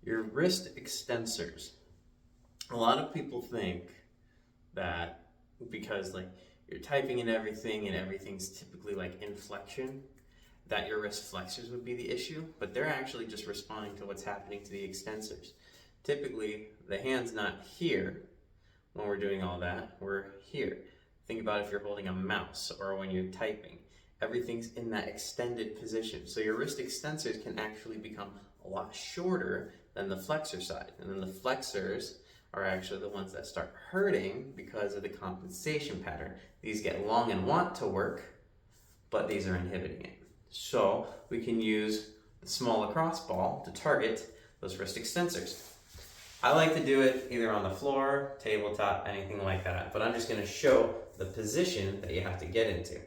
Your wrist extensors. A lot of people think that because like you're typing and everything's typically like in flexion, that your wrist flexors would be the issue, but they're actually just responding to what's happening to the extensors. Typically, the hand's not here when we're doing all that, we're here. Think about if you're holding a mouse or when you're typing. Everything's in that extended position. So your wrist extensors can actually become a lot shorter than the flexor side. And then the flexors are actually the ones that start hurting because of the compensation pattern. These get long and want to work, but these are inhibiting it. So we can use the small lacrosse ball to target those wrist extensors. I like to do it either on the floor, tabletop, anything like that, but I'm just going to show the position that you have to get into.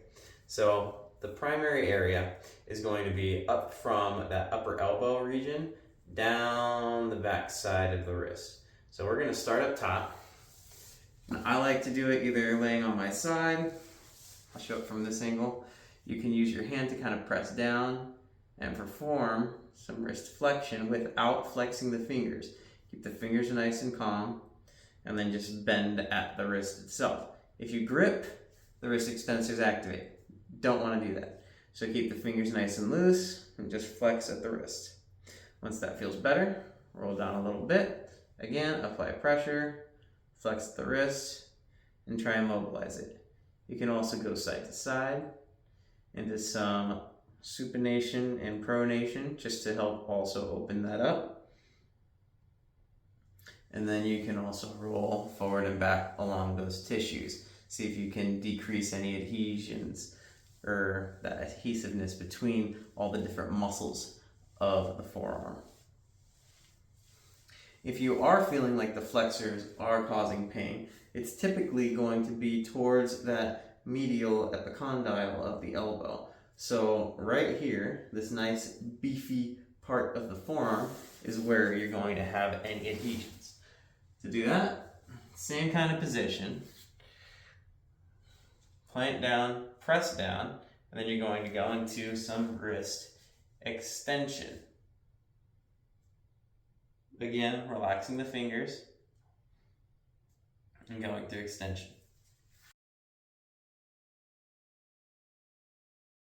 So the primary area is going to be up from that upper elbow region down the back side of the wrist. So we're going to start up top. I like to do it either laying on my side. I'll show it from this angle. You can use your hand to kind of press down and perform some wrist flexion without flexing the fingers. Keep the fingers nice and calm, and then just bend at the wrist itself. If you grip, the wrist extensors activate. Don't want to do that. So keep the fingers nice and loose and just flex at the wrist. Once that feels better, roll down a little bit. Again, apply pressure, flex the wrist, and try and mobilize it. You can also go side to side into some supination and pronation just to help also open that up. And then you can also roll forward and back along those tissues. See if you can decrease any adhesions or that adhesiveness between all the different muscles of the forearm. If you are feeling like the flexors are causing pain, it's typically going to be towards that medial epicondyle of the elbow. So right here, this nice beefy part of the forearm is where you're going to have any adhesions. To do that, same kind of position. Plant down, press down, and then you're going to go into some wrist extension. Again, relaxing the fingers and going through extension.